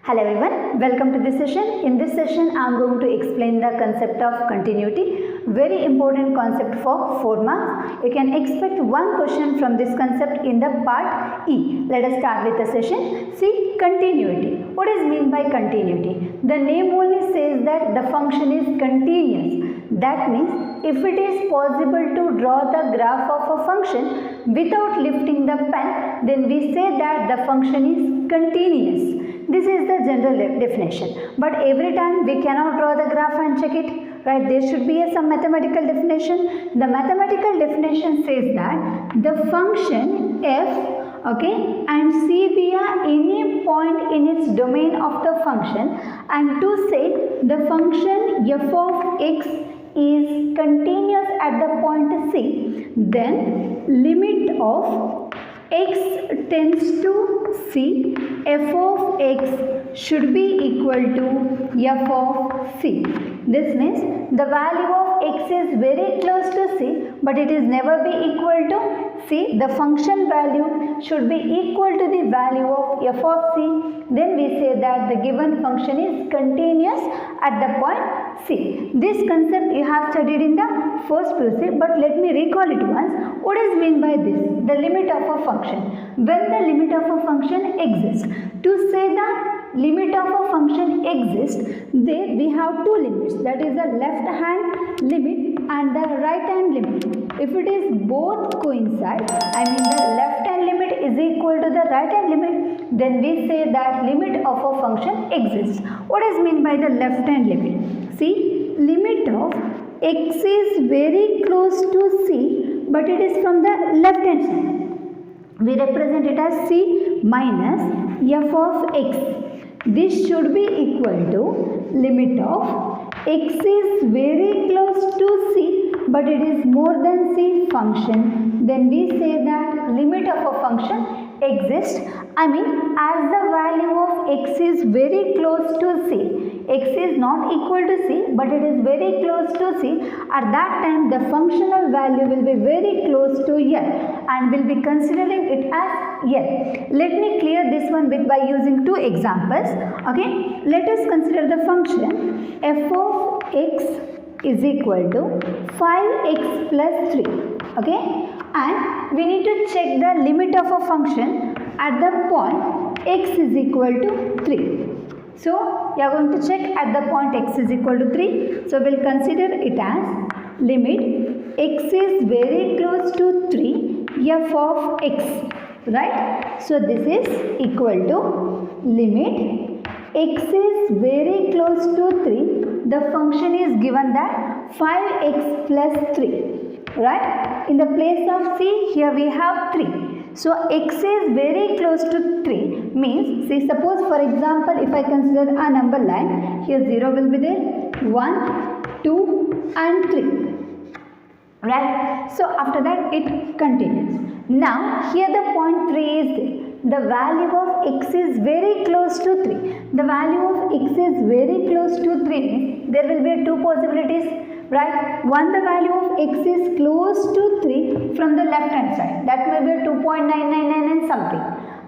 Hello everyone, welcome to this session. In this session, I am going to explain the concept of continuity. Very important concept for 4 marks. You can expect one question from this concept in the part E. Let us start with the session. See, continuity. What is meant by continuity? The name only says that the function is continuous. That means if it is possible to draw the graph of a function without lifting the pen, then we say that the function is continuous. This is the general definition. But every time we cannot draw the graph and check it, right? There should be some mathematical definition. The mathematical definition says that the function f, okay, and c be any point in its domain of the function, and to say the function f of x is continuous at the point c, then limit of x tends to c, f of x should be equal to f of c. This means the value of x is very close to c, but it is never be equal to c. The function value should be equal to the value of f of c. Then we say that the given function is continuous at the point c. This concept you have studied in the first PUC, but let me recall it once. What is meant by this? The limit of a function. When the limit of a function exists, to say the limit of a function exists, there we have two limits, that is the left hand limit and the right hand limit. If it is both coincide, I mean the left hand limit is equal to the right hand limit, then we say that limit of a function exists. What is meant by the left hand limit? See, limit of x is very close to c, but it is from the left hand side. We represent it as c minus f of x. This should be equal to limit of x is very close to c, but it is more than c function. Then we say that limit of a function exists. I mean, as the value of x is very close to c, x is not equal to c, but it is very close to c, at that time the functional value will be very close to L and will be considering it as L. Let me clear this one by using two examples. Okay, let us consider the function f of x is equal to 5x plus 3. Okay, and we need to check the limit of a function at the point x is equal to 3. So, you are going to check at the point x is equal to 3. So, we will consider it as limit x is very close to 3 f of x, right? So, this is equal to limit x is very close to 3. The function is given that 5x plus 3, right? In the place of c, here we have 3. So, x is very close to 3 means, see, suppose for example, if I consider a number line, here 0 will be there, 1, 2 and 3, right? So, after that it continues. Now, here the point 3 is there. The value of x is very close to 3. The value of x is very close to 3 means, there will be two possibilities. Right, one, the value of x is close to 3 from the left hand side, that may be 2.999 and something.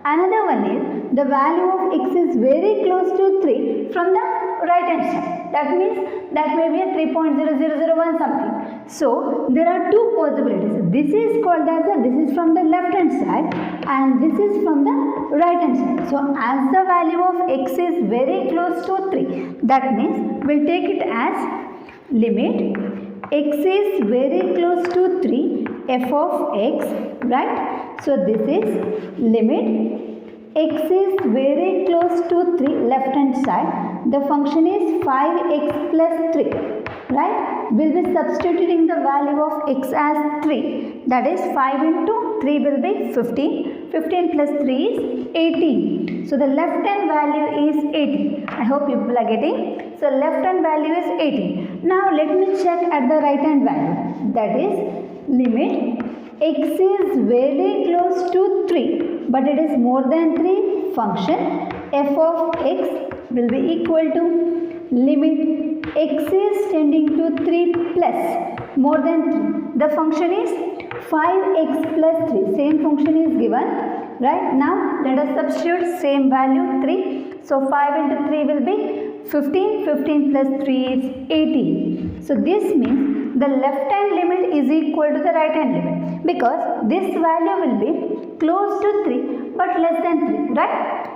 Another one is the value of x is very close to 3 from the right hand side, that means that may be a 3.0001 something. So there are two possibilities. This is called as this is from the left hand side and this is from the right hand side. So as the value of x is very close to 3, that means we'll take it as limit x is very close to 3 f of x, right? So this is limit x is very close to 3 left hand side. The function is 5x plus 3, right? We'll be substituting the value of x as 3, that is 5 into 3 will be 15. 15 plus 3 is 18. So the left hand value is 18. I hope you people are getting. So left hand value is 18. Now let me check at the right hand value. That is limit x is very close to 3, but it is more than 3 function f of x will be equal to limit x is tending to 3 plus more than 3. The function is 5x plus 3. Same function is given. right? Now let us substitute same value 3. So 5 into 3 will be 15, 15 plus 3 is 18. So this means the left hand limit is equal to the right hand limit, because this value will be close to 3 but less than 3, right?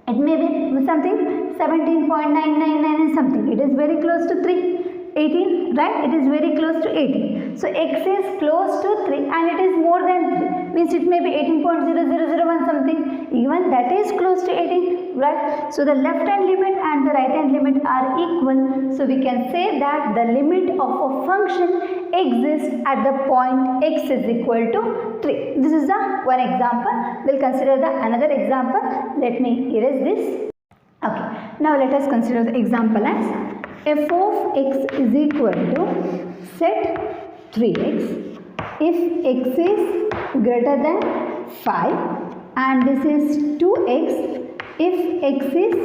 It may be something 17.999 and something. It is very close to 3. 18, right? It is very close to 18. So x is close to 3 and it is more than 3. Means it may be 18.0001 something. Even that is close to 18, right? So the left hand limit and the right hand limit are equal. So we can say that the limit of a function exists at the point x is equal to 3. This is the one example. We'll consider the another example. Let me erase this. Okay. Now let us consider the example as f of x is equal to set 3x if x is greater than 5 and this is 2x if x is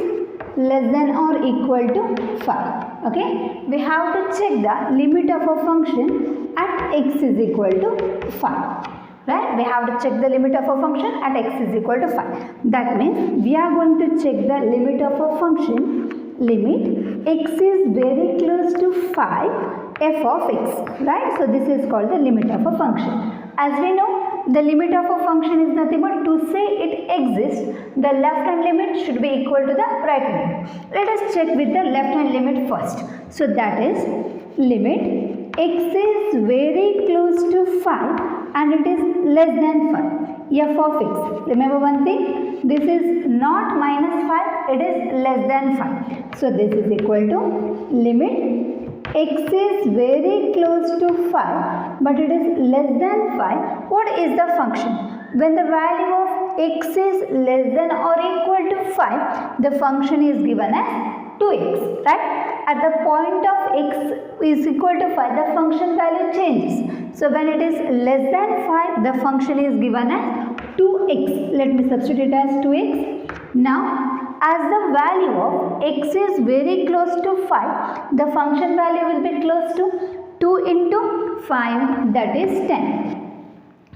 less than or equal to 5. Okay, we have to check the limit of a function at x is equal to 5. Right? We have to check the limit of a function at x is equal to 5. That means we are going to check the limit of a function limit x is very close to 5 f of x, right? So this is called the limit of a function. As we know, the limit of a function is nothing but to say it exists, the left hand limit should be equal to the right hand limit. Let us check with the left hand limit first. So that is limit x is very close to 5 and it is less than 5 f of x. Remember one thing, this is not minus 5, it is less than 5. So this is equal to limit x is very close to 5 but it is less than 5. What is the function? When the value of x is less than or equal to 5, the function is given as 2x, right? At the point of x is equal to 5, the function value changes. So when it is less than 5, the function is given as 2x. Let me substitute as 2x. Now, as the value of x is very close to 5, the function value will be close to 2 into 5, that is 10.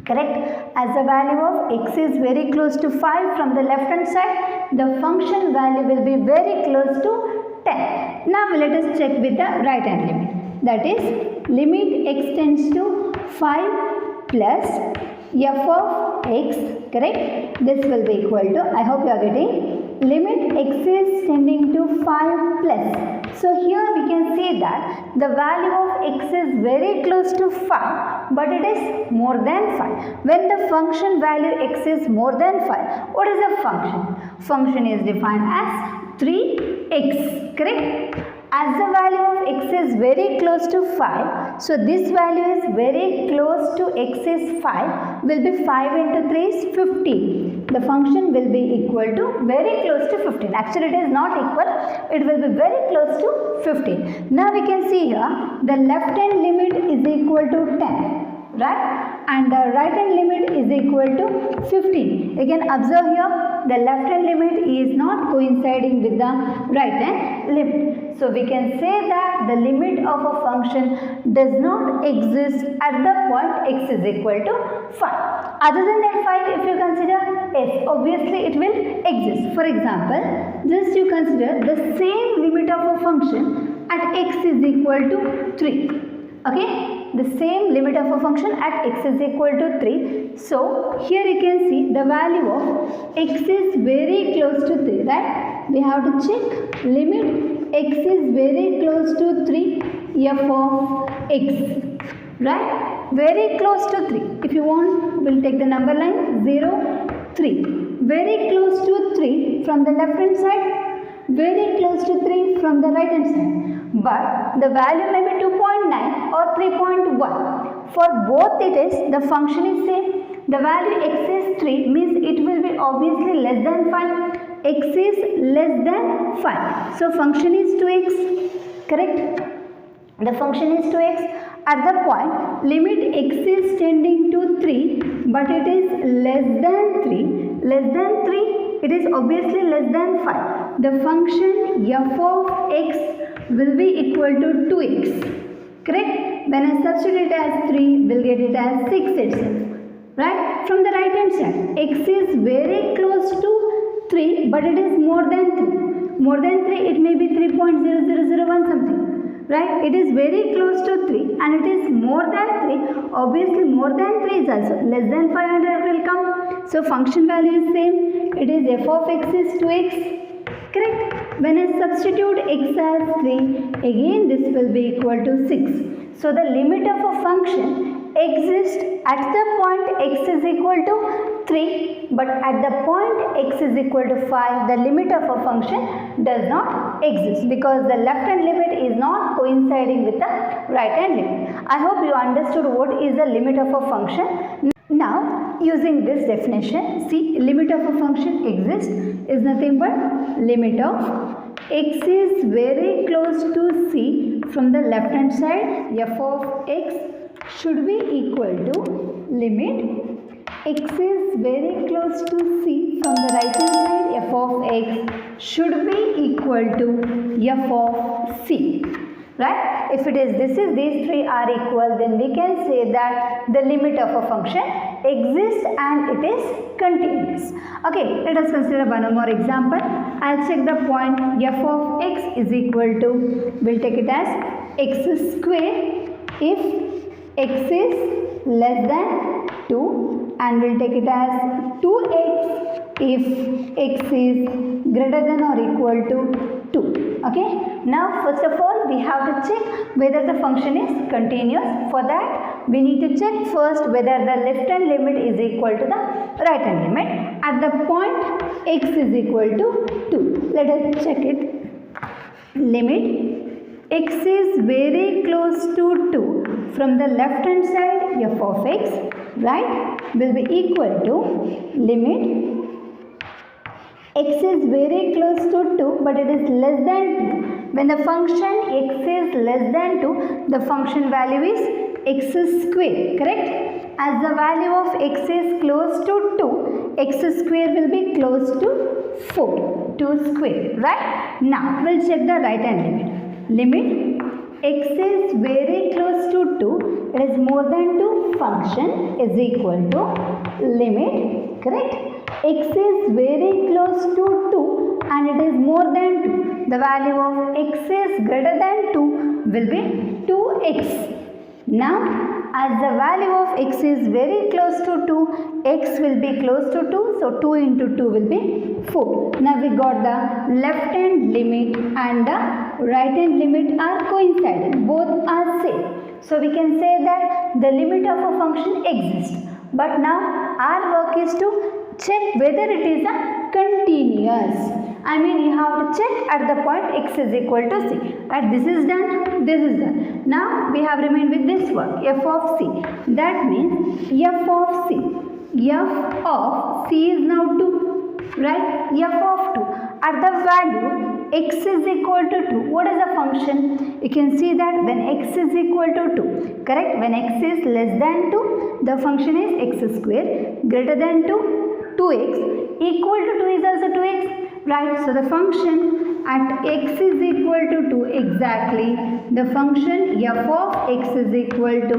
Correct? As the value of x is very close to 5 from the left hand side, the function value will be very close to 10. Now let us check with the right hand limit. That is limit x tends to 5 plus f of x, correct? This will be equal to, I hope you are getting, limit x is tending to 5 plus. So here we can see that the value of x is very close to 5 but it is more than 5. When the function value x is more than 5, what is the function? Function is defined as 3x, correct? As the value of x is very close to 5, so this value is very close to x is 5, will be 5 into 3 is 15. The function will be equal to very close to 15. Actually it is not equal, it will be very close to 15. Now we can see here the left hand limit is equal to 10, right? And the right hand limit is equal to 15. You can observe here the left hand limit is not coinciding with the right hand limit. So we can say that the limit of a function does not exist at the point x is equal to 5. Other than that 5, if you consider s, obviously it will exist. For example, just you consider the same limit of a function at x is equal to 3. Okay, the same limit of a function at x is equal to 3. So here you can see the value of x is very close to 3, right? We have to check limit x is very close to 3 f of x, right? Very close to 3. If you want, we'll take the number line 0, 3. Very close to 3 from the left hand side, very close to 3 from the right hand side. But the value may be 2.9 or 3.1. For both it is, the function is same. The value x is 3 means it will be obviously less than 5. X is less than 5. So function is 2x. Correct? The function is 2x. At the point limit x is tending to 3 but it is less than 3. Less than 3, it is obviously less than 5. The function f of x will be equal to 2x. Correct? When I substitute it as 3, we'll get it as 6 itself. right? From the right hand side, x is very close to 3, but it is more than 3. More than 3, it may be 3.0001 something, right? It is very close to 3 and it is more than 3. Obviously, more than 3 is also less than 500 will come. So, function value is same. It is f of x is 2x, correct? When I substitute x as 3, again this will be equal to 6. So, the limit of a function exists at the point x is equal to 3, but at the point x is equal to 5, the limit of a function does not exist because the left hand limit is not coinciding with the right hand limit. I hope you understood what is the limit of a function. Now, using this definition, see, limit of a function exists is nothing but limit of x is very close to c from the left hand side, f of x should be equal to limit x is very close to c from the right hand side, f of x should be equal to f of c. Right? If it is these three are equal, then we can say that the limit of a function exists and it is continuous. Okay, let us consider one more example. I'll check the point f of x is equal to, we'll take it as x square if x is less than 2, and we'll take it as 2x if x is greater than or equal to 2. Okay, now first of all we have to check whether the function is continuous. For that we need to check first whether the left hand limit is equal to the right hand limit at the point x is equal to 2. Let us check it. Limit x is very close to 2 from the left hand side, f of x, right, will be equal to limit x is very close to 2 but it is less than 2. When the function x is less than 2, the function value is x square, correct? As the value of x is close to 2, x square will be close to 4, 2 square, right? Now, we'll check the right hand limit. Limit x is very close to 2, it is more than 2 function is equal to limit, correct? X is very close to 2 and it is more than 2. The value of x is greater than 2 will be 2x. Now, as the value of x is very close to 2, x will be close to 2, so 2 into 2 will be 4. Now, we got the left hand limit and the right hand limit are coincident, both are same. So, we can say that the limit of a function exists. But now, our work is to check whether it is a continuous. I mean, you have to check at the point x is equal to c. Right? This is done, this is done. Now, we have remained with this one, f of c. That means f of c. f of c is now 2. Right? f of 2. At the value x is equal to 2. What is the function? You can see that when x is equal to 2. Correct? When x is less than 2, the function is x square. Greater than 2, 2x. Equal to 2 is also 2x. Right, so the function at x is equal to 2 exactly, the function f of x is equal to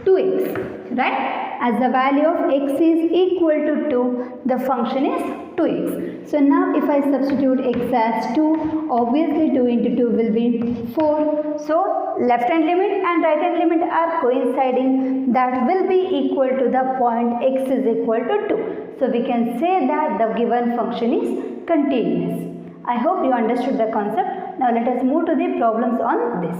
2x, right? As the value of x is equal to 2, the function is 2x. So now if I substitute x as 2, obviously 2 into 2 will be 4. So left hand limit and right hand limit are coinciding, that will be equal to the point x is equal to 2. So we can say that the given function is continuous. I hope you understood the concept. Now let us move to the problems on this.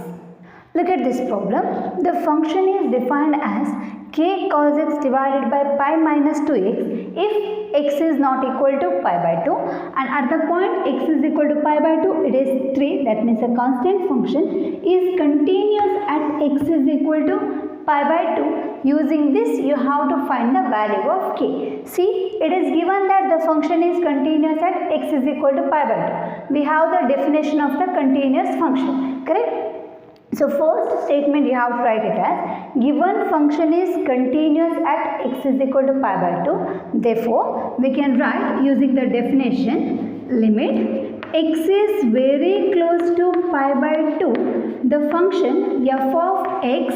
Look at this problem. The function is defined as k cos x divided by pi minus 2x if x is not equal to pi by 2, and at the point x is equal to pi by 2 it is 3, that means a constant function is continuous at x is equal to pi by 2. Using this you have to find the value of k. See, it is given that the function is continuous at x is equal to pi by 2. We have the definition of the continuous function, correct? So first statement you have to write it as given function is continuous at x is equal to pi by 2. Therefore, we can write using the definition limit x is very close to pi by 2. The function f of x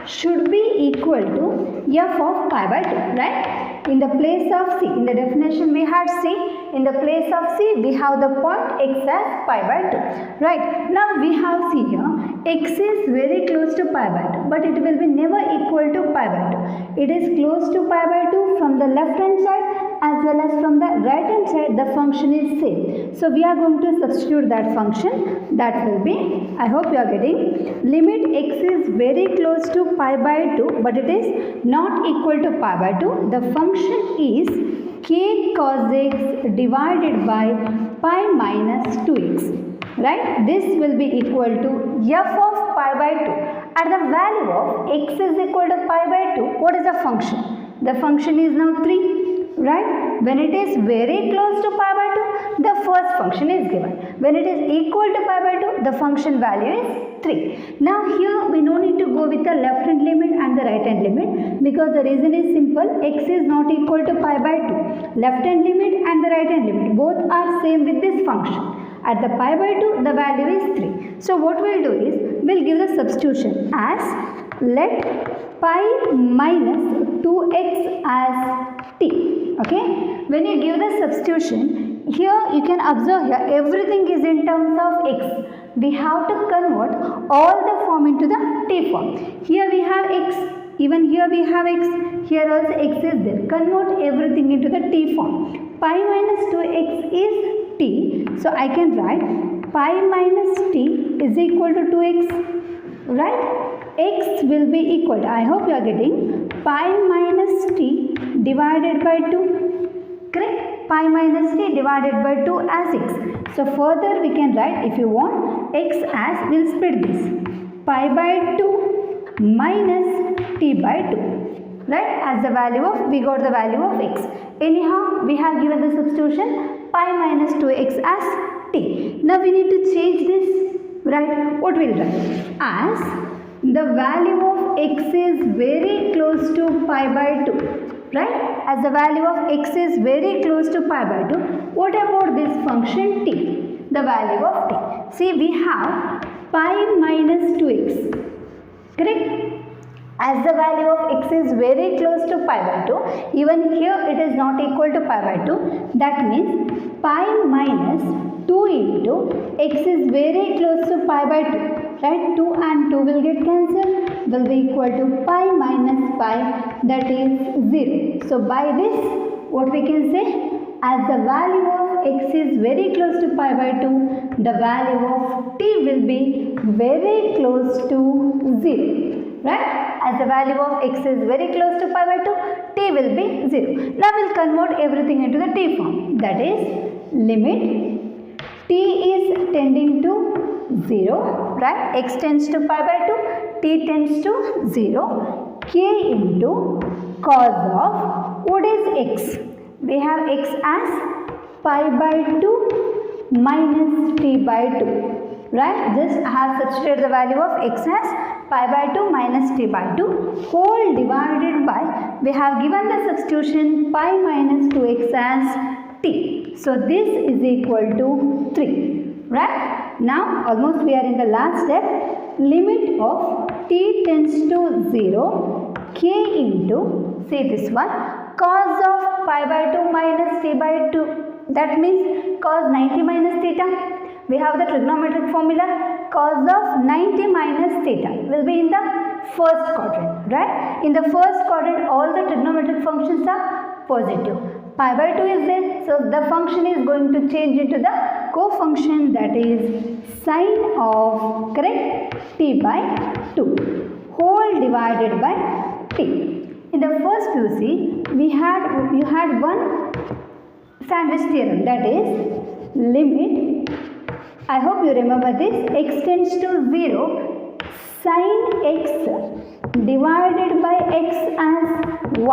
should be equal to f of pi by 2, right? In the place of c, in the definition we had c, in the place of c we have the point x as pi by 2, right? Now we have c here, x is very close to pi by 2, but it will be never equal to pi by 2. It is close to pi by 2 from the left hand side as well as from the right hand side. The function is same, so we are going to substitute that function. That will be, I hope you are getting, limit x is very close to pi by 2 but it is not equal to pi by 2. The function is k cos x divided by pi minus 2x, right? This will be equal to f of pi by 2. At the value of x is equal to pi by 2, what is the function? The function is now 3, right? When it is very close to pi by 2, the first function is given. When it is equal to pi by 2, the function value is 3. Now here we no need to go with the left hand limit and the right hand limit, because the reason is simple. X is not equal to pi by 2. Left hand limit and the right hand limit both are same with this function. At the pi by 2, the value is 3. So what we'll do is, we'll give the substitution as let pi minus 2x as t. Okay, when you give the substitution, here you can observe here everything is in terms of x. We have to convert all the form into the t form. Here we have x, even here we have x, here also x is there. Convert everything into the t form. Pi minus 2x is t, so I can write pi minus t is equal to 2x, right? X will be equal to, I hope you are getting, pi minus t divided by 2, correct? Pi minus t divided by 2 as x. So further we can write, if you want, x as, we'll split this, pi by 2 minus t by 2, right? As the value of, we got the value of x. Anyhow, we have given the substitution pi minus 2x as t. Now we need to change this, right? What will write? As the value of x is very close to pi by 2, right? As the value of x is very close to pi by 2, what about this function t? The value of t. See, we have pi minus 2x, correct? As the value of x is very close to pi by 2, even here it is not equal to pi by 2. That means pi minus 2 into x is very close to pi by 2, right? 2 and 2 will get cancelled, will be equal to pi minus pi, that is 0. So by this, what we can say, as the value of x is very close to pi by 2, the value of t will be very close to 0, right? As the value of x is very close to pi by 2, t will be 0. Now we'll convert everything into the t form, that is limit t is tending to 0, right? X tends to pi by 2, t tends to 0, k into cos of, what is x? We have x as pi by 2 minus t by 2, right? Just I have substituted the value of x as pi by 2 minus t by 2 whole divided by, we have given the substitution pi minus 2x as t. So this is equal to 3, right? Now almost we are in the last step. Limit of t tends to 0, k into, say this one, cos of pi by 2 minus t by 2. That means cos 90 minus theta. We have the trigonometric formula, cos of 90 minus theta will be in the first quadrant, right? In the first quadrant, all the trigonometric functions are positive. Pi by 2 is there, so the function is going to change into the co-function, that is sine of, correct, t by 2 whole divided by t. In the first you see, you had one sandwich theorem, that is limit, I hope you remember this, x tends to 0, sin x divided by x as 1,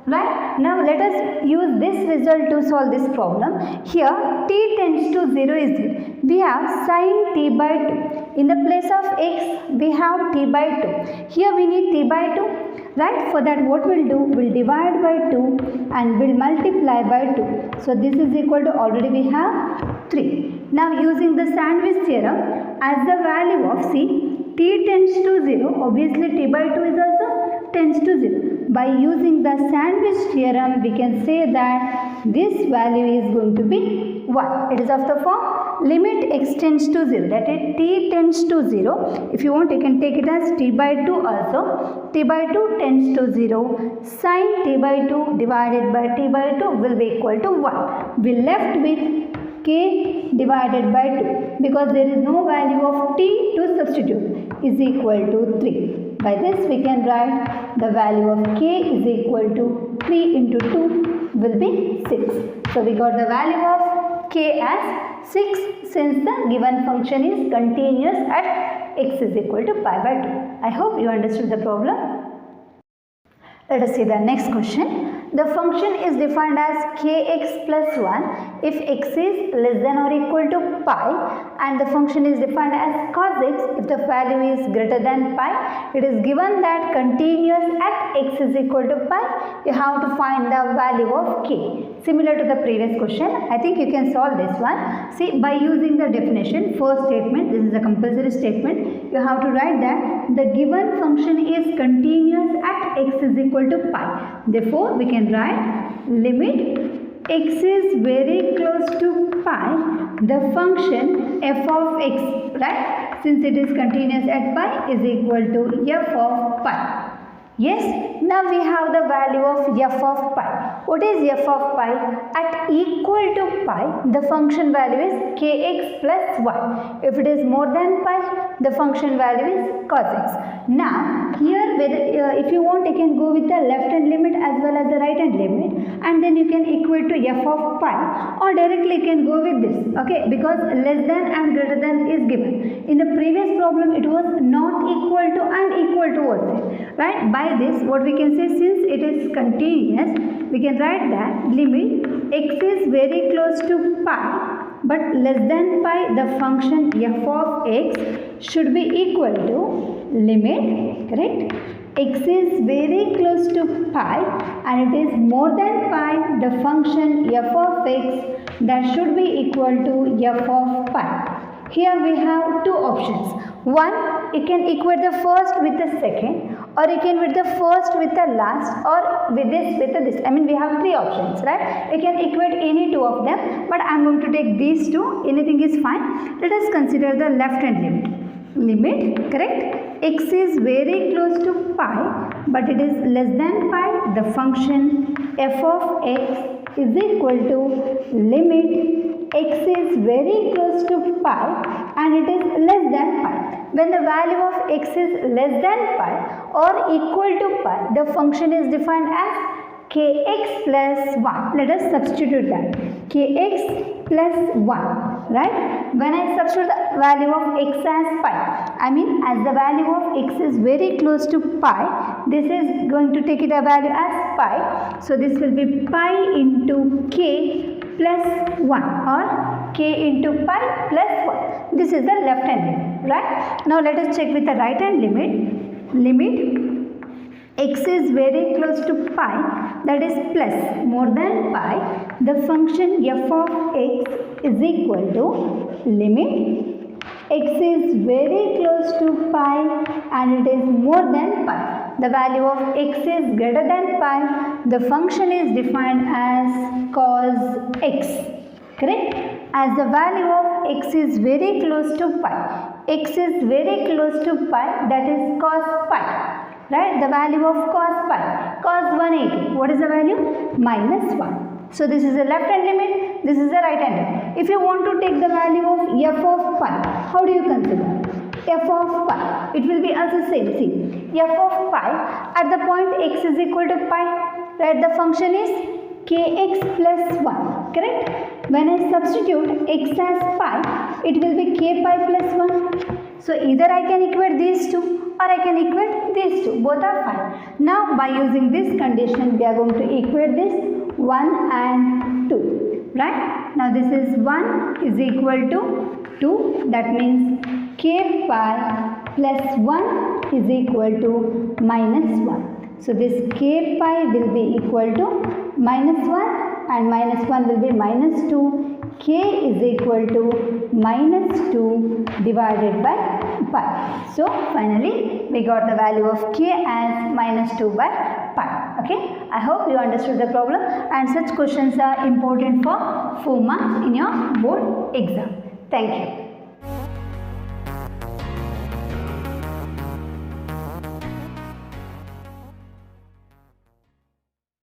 right? Now let us use this result to solve this problem. Here t tends to 0 is there. We have sin t by 2. In the place of x, we have t by 2. Here we need t by 2. Right, for that what we'll do, we'll divide by 2 and we'll multiply by 2. So this is equal to, already we have 3. Now using the sandwich theorem, as the value of, see, t tends to 0, obviously t by 2 is also tends to 0. By using the sandwich theorem, we can say that this value is going to be 1. It is of the form limit x tends to 0, that is t tends to 0. If you want, you can take it as t by 2 also. T by 2 tends to 0. Sin t by 2 divided by t by 2 will be equal to 1. We left with k divided by 2 because there is no value of t to substitute, is equal to 3. By this we can write the value of k is equal to 3 into 2 will be 6. So we got the value of k as 6 since the given function is continuous at x is equal to pi by 2. I hope you understood the problem. Let us see the next question. The function is defined as kx plus 1 if x is less than or equal to pi, and the function is defined as cos x if the value is greater than pi. It is given that continuous at x is equal to pi. You have to find the value of k. Similar to the previous question, I think you can solve this one. See, by using the definition, first statement, this is a compulsory statement, you have to write that the given function is continuous at x is equal to pi. Therefore, we can write limit x is very close to pi, the function f of x, right, since it is continuous at pi, is equal to f of pi. Yes, now we have the value of f of pi. What is f of pi? At equal to pi, the function value is kx plus 1. If it is more than pi, the function value is cos x. Now, here if you want, you can go with the left hand limit as well as the right hand limit, and then you can equate to f of pi, or directly you can go with this, okay, because less than and greater than is given. In the previous problem, it was not equal to and equal to was there, right? By this, what we can say, since it is continuous, we can write that limit x is very close to pi but less than pi, the function f of x should be equal to limit, correct, x is very close to pi and it is more than pi, the function f of x that should be equal to f of pi. Here we have two options. One, you can equate the first with the second, or you can with the first with the last, or with this with this. I mean, we have three options, right? You can equate any two of them, but I am going to take these two. Anything is fine. Let us consider the left hand limit. Limit, correct? X is very close to pi, but it is less than pi. The function f of x is equal to limit x is very close to pi and it is less than pi. When the value of x is less than pi or equal to pi, the function is defined as kx plus 1. Let us substitute that. Kx plus 1, right? When I substitute the value of x as pi, I mean as the value of x is very close to pi, this is going to take it a value as pi. So this will be pi into k plus 1 or k into pi plus 1. This is the left hand limit, right? Now let us check with the right hand limit. Limit x is very close to pi, that is plus more than pi, the function f of x is equal to limit x is very close to pi and it is more than pi. The value of x is greater than pi, the function is defined as cos x, correct? As the value of x is very close to pi, x is very close to pi, that is cos pi. Right, the value of cos pi, cos 180, what is the value? Minus 1. So this is the left hand limit, this is the right hand limit. If you want to take the value of f of pi, how do you consider? F of pi, it will be also same. See, f of pi at the point x is equal to pi, right? The function is kx plus 1, correct? When I substitute x as pi, it will be k pi plus 1. So either I can equate these two or I can equate these two. Both are fine. Now by using this condition, we are going to equate this 1 and 2. Right? Now this is 1 is equal to 2. That means k pi plus 1 is equal to minus 1. So this k pi will be equal to minus 1 and minus 1 will be minus 2. K is equal to minus 2 divided by pi. So finally we got the value of k as minus 2 by pi. Okay, I hope you understood the problem, and such questions are important for 4 marks in your board exam. Thank you.